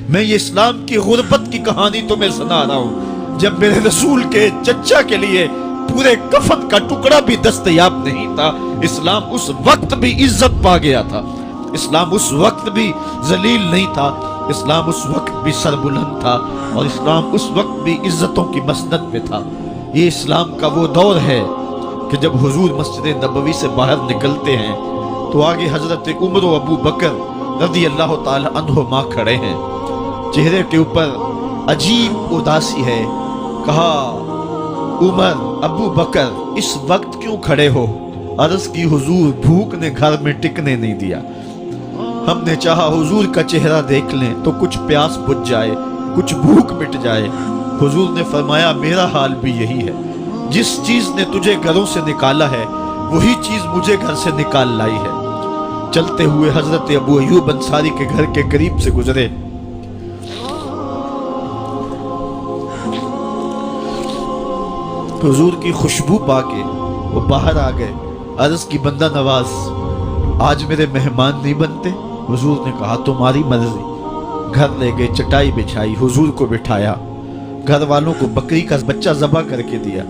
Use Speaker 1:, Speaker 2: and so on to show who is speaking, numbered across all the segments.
Speaker 1: میں یہ اسلام کی غربت کی کہانی تمہیں سنا رہا ہوں، جب میرے رسول کے چچا کے لیے پورے کفن کا ٹکڑا بھی دستیاب نہیں تھا، اسلام اس وقت بھی عزت پا گیا تھا، اسلام اس وقت بھی ذلیل نہیں تھا، اسلام اس وقت بھی سربلند تھا، اور اسلام اس وقت بھی عزتوں کی مسند پہ تھا۔ یہ اسلام کا وہ دور ہے کہ جب حضور مسجد نبوی سے باہر نکلتے ہیں تو آگے حضرت عمر و ابو بکر رضی اللہ تعالی عنہما کھڑے ہیں، چہرے کے اوپر عجیب اداسی ہے۔ کہا عمر، ابو بکر اس وقت کیوں کھڑے ہو؟ عرض کی حضور بھوک نے گھر میں ٹکنے نہیں دیا، ہم نے چاہا حضور کا چہرہ دیکھ لیں تو کچھ پیاس بجھ جائے، کچھ بھوک مٹ جائے۔ حضور نے فرمایا میرا حال بھی یہی ہے، جس چیز نے تجھے گھروں سے نکالا ہے وہی چیز مجھے گھر سے نکال لائی ہے۔ چلتے ہوئے حضرت ابو ایوب انصاری کے گھر کے قریب سے گزرے، حضور کی خوشبو پا کے وہ باہر آ گئے۔ عرض کی بندہ نواز آج میرے مہمان نہیں بنتے؟ حضور نے کہا تمہاری مرضی۔ گھر لے گئے، چٹائی بچھائی، حضور کو بٹھایا، گھر والوں کو بکری کا بچہ ذبح کر کے دیا،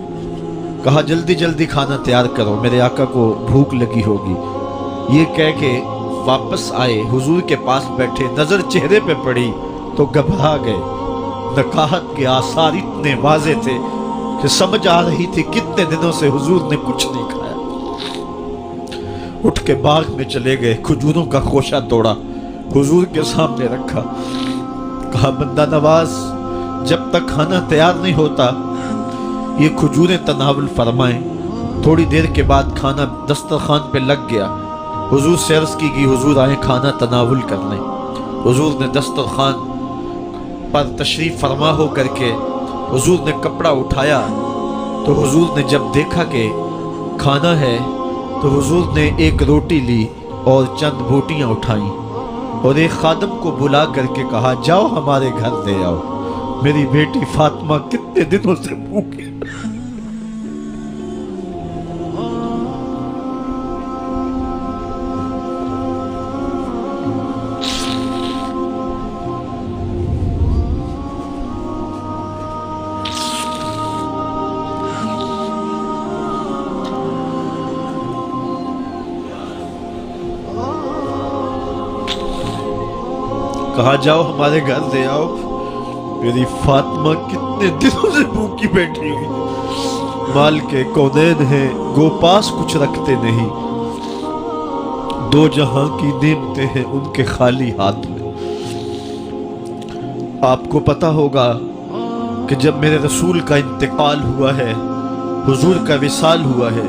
Speaker 1: کہا جلدی جلدی کھانا تیار کرو، میرے آقا کو بھوک لگی ہوگی۔ یہ کہہ کے واپس آئے، حضور کے پاس بیٹھے، نظر چہرے پہ پڑی تو گھبرا گئے۔ نکاحت کے آثار اتنے واضح تھے کہ سمجھ آ رہی تھی کتنے دنوں سے حضور نے کچھ نہیں کھایا۔ اٹھ کے باغ میں چلے گئے، کھجوروں کا خوشہ توڑا، حضور کے سامنے رکھا، کہا بندہ نواز جب تک کھانا تیار نہیں ہوتا یہ کھجوریں تناول فرمائیں۔ تھوڑی دیر کے بعد کھانا دسترخوان پہ لگ گیا، حضور سے عرض کی گئی حضور آئیں کھانا تناول کر لیں۔ حضور نے دسترخوان پر تشریف فرما ہو کر کے حضور نے کپڑا اٹھایا تو حضور نے جب دیکھا کہ کھانا ہے تو حضور نے ایک روٹی لی اور چند بوٹیاں اٹھائیں اور ایک خادم کو بلا کر کے کہا جاؤ ہمارے گھر لے آؤ، میری بیٹی فاطمہ کتنے دنوں سے بھوکی۔ کہا جاؤ ہمارے گھر لے آؤ، میری فاطمہ کتنے دنوں سے بھوکی بیٹھی ہوئی۔ مال کے کونین ہیں گو پاس کچھ رکھتے نہیں، دو جہاں کی نعمتیں ہیں ان کے خالی ہاتھ میں۔ آپ کو پتا ہوگا کہ جب میرے رسول کا انتقال ہوا ہے، حضور کا وصال ہوا ہے،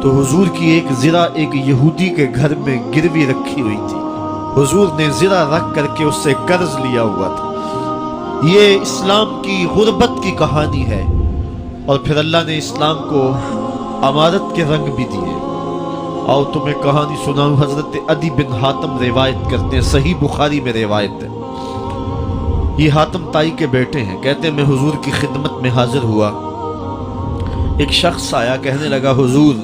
Speaker 1: تو حضور کی ایک زرہ ایک یہودی کے گھر میں گروی رکھی ہوئی تھی، حضور نے زرہ رکھ کر کے اس سے قرض لیا ہوا تھا۔ یہ اسلام کی غربت کی کہانی ہے، اور پھر اللہ نے اسلام کو امارت کے رنگ بھی دیے۔ اور تمہیں کہانی سناؤں، حضرت عدی بن حاتم روایت کرتے ہیں، صحیح بخاری میں روایت ہے، یہ حاتم تائی کے بیٹے ہیں، کہتے ہیں میں حضور کی خدمت میں حاضر ہوا، ایک شخص آیا کہنے لگا حضور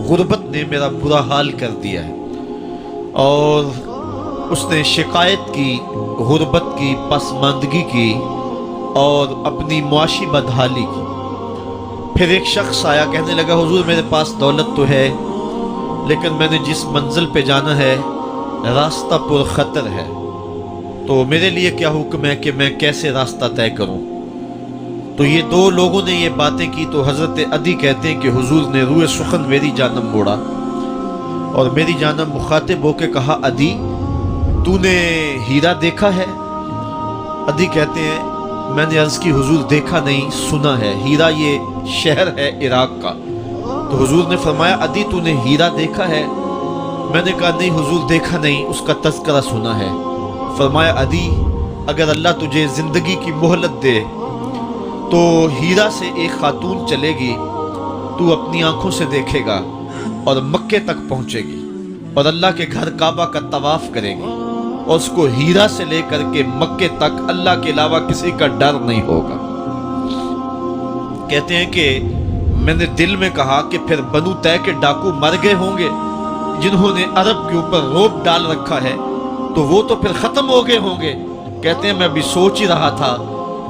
Speaker 1: غربت نے میرا برا حال کر دیا ہے، اور اس نے شکایت کی غربت کی، پسماندگی کی اور اپنی معاشی بدحالی کی۔ پھر ایک شخص آیا کہنے لگا حضور میرے پاس دولت تو ہے لیکن میں نے جس منزل پہ جانا ہے راستہ پر خطر ہے، تو میرے لیے کیا حکم ہے کہ میں کیسے راستہ طے کروں؟ تو یہ دو لوگوں نے یہ باتیں کی تو حضرت عدی کہتے ہیں کہ حضور نے روئے سخن میری جانب موڑا اور میری جانب مخاطب ہو کے کہا عدی تو نے ہیرا دیکھا ہے؟ عدی کہتے ہیں میں نے عرض کی حضور دیکھا نہیں، سنا ہے، ہیرا یہ شہر ہے عراق کا۔ تو حضور نے فرمایا عدی تو نے ہیرا دیکھا ہے؟ میں نے کہا نہیں حضور دیکھا نہیں، اس کا تذکرہ سنا ہے۔ فرمایا عدی اگر اللہ تجھے زندگی کی مہلت دے تو ہیرا سے ایک خاتون چلے گی، تو اپنی آنکھوں سے دیکھے گا اور مکے تک پہنچے گی اور اللہ کے گھر کعبہ کا طواف کرے گی، اور اس کو ہیرا سے لے کر کے مکے تک اللہ کے علاوہ کسی کا ڈر نہیں ہوگا۔ کہتے ہیں کہ میں نے دل میں کہا کہ پھر بنو طے کے ڈاکو مر گئے ہوں گے جنہوں نے عرب کے اوپر روب ڈال رکھا ہے، تو وہ تو پھر ختم ہو گئے ہوں گے، کہتے ہیں میں ابھی سوچ ہی رہا تھا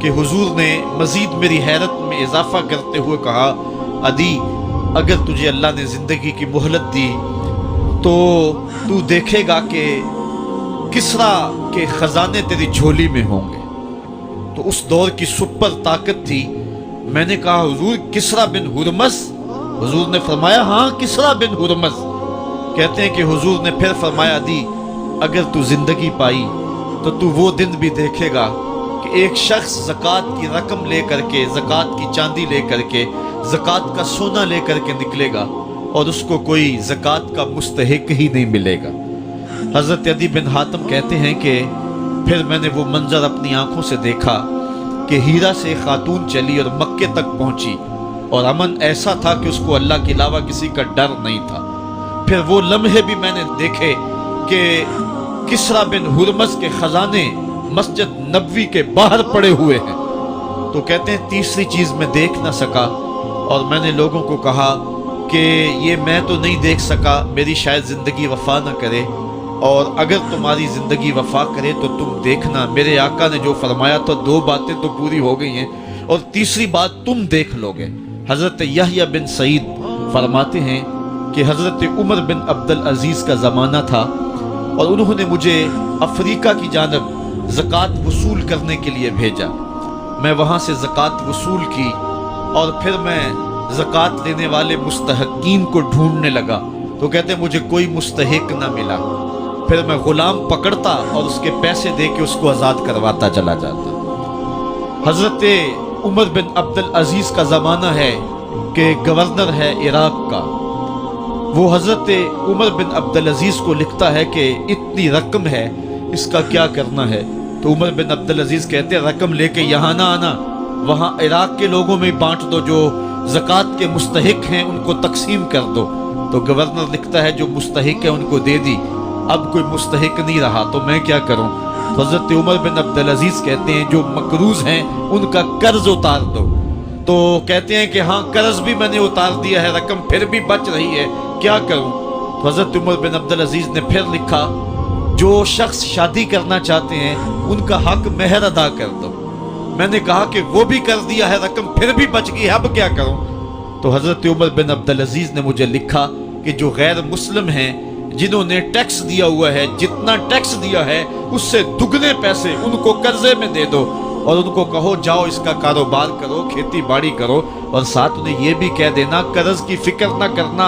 Speaker 1: کہ حضور نے مزید میری حیرت میں اضافہ کرتے ہوئے کہا عدی اگر تجھے اللہ نے زندگی کی مہلت دی تو تو دیکھے گا کہ کسرا کے خزانے تیری جھولی میں ہوں گے۔ تو اس دور کی سپر طاقت تھی۔ میں نے کہا حضور کسرا بن ہرمز؟ حضور نے فرمایا ہاں کسرا بن ہرمز۔ کہتے ہیں کہ حضور نے پھر فرمایا دی اگر تو زندگی پائی تو تو وہ دن بھی دیکھے گا کہ ایک شخص زکوٰۃ کی رقم لے کر کے، زکوٰۃ کی چاندی لے کر کے، زکوٰۃ کا سونا لے کر کے نکلے گا اور اس کو کوئی زکوٰۃ کا مستحق ہی نہیں ملے گا۔ حضرت عدی بن حاتم کہتے ہیں کہ پھر میں نے وہ منظر اپنی آنکھوں سے دیکھا کہ ہیرا سے خاتون چلی اور مکے تک پہنچی، اور امن ایسا تھا کہ اس کو اللہ کے علاوہ کسی کا ڈر نہیں تھا۔ پھر وہ لمحے بھی میں نے دیکھے کہ کسرا بن ہرمز کے خزانے مسجد نبوی کے باہر پڑے ہوئے ہیں۔ تو کہتے ہیں تیسری چیز میں دیکھ نہ سکا، اور میں نے لوگوں کو کہا کہ یہ میں تو نہیں دیکھ سکا، میری شاید زندگی وفا نہ کرے، اور اگر تمہاری زندگی وفا کرے تو تم دیکھنا میرے آقا نے جو فرمایا تو 2 باتیں تو پوری ہو گئی ہیں، اور تیسری بات تم دیکھ لو گے۔ حضرت یحییٰ بن سعید فرماتے ہیں کہ حضرت عمر بن عبدالعزیز کا زمانہ تھا، اور انہوں نے مجھے افریقہ کی جانب زکوٰۃ وصول کرنے کے لیے بھیجا۔ میں وہاں سے زکوٰۃ وصول کی، اور پھر میں زکوٰۃ لینے والے مستحقین کو ڈھونڈنے لگا، تو کہتے ہیں مجھے کوئی مستحق نہ ملا۔ پھر میں غلام پکڑتا اور اس کے پیسے دے کے اس کو آزاد کرواتا چلا جاتا۔ حضرت عمر بن عبدالعزیز کا زمانہ ہے کہ گورنر ہے عراق کا، وہ حضرت عمر بن عبدالعزیز کو لکھتا ہے کہ اتنی رقم ہے، اس کا کیا کرنا ہے؟ تو عمر بن عبدالعزیز کہتے ہیں رقم لے کے یہاں نہ آنا، وہاں عراق کے لوگوں میں بانٹ دو، جو زکوٰۃ کے مستحق ہیں ان کو تقسیم کر دو۔ تو گورنر لکھتا ہے جو مستحق ہے ان کو دے دی، اب کوئی مستحق نہیں رہا تو میں کیا کروں؟ تو حضرت عمر بن عبدالعزیز کہتے ہیں جو مقروض ہیں ان کا قرض اتار دو۔ تو کہتے ہیں کہ ہاں قرض بھی میں نے اتار دیا ہے، رقم پھر بھی بچ رہی ہے، کیا کروں؟ تو حضرت عمر بن عبدالعزیز نے پھر لکھا جو شخص شادی کرنا چاہتے ہیں ان کا حق مہر ادا کر دو۔ میں نے کہا کہ وہ بھی کر دیا ہے، رقم پھر بھی بچ گئی، اب کیا کروں؟ تو حضرت عمر بن عبدالعزیز نے مجھے لکھا کہ جو غیر مسلم ہیں جنہوں نے ٹیکس دیا ہوا ہے، جتنا ٹیکس دیا ہے اس سے دگنے پیسے ان کو قرضے میں دے دو، اور ان کو کہو جاؤ اس کا کاروبار کرو، کھیتی باڑی کرو، اور ساتھ انہیں یہ بھی کہہ دینا قرض کی فکر نہ کرنا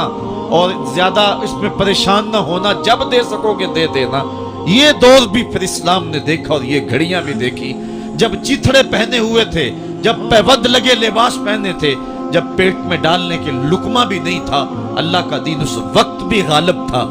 Speaker 1: اور زیادہ اس میں پریشان نہ ہونا، جب دے سکو گے دے دینا۔ یہ دور بھی پھر اسلام نے دیکھا، اور یہ گھڑیاں بھی دیکھی جب چیتھڑے پہنے ہوئے تھے، جب پیود لگے لباس پہنے تھے، جب پیٹ میں ڈالنے کے لقمہ بھی نہیں تھا، اللہ کا دین اس وقت بھی غالب تھا،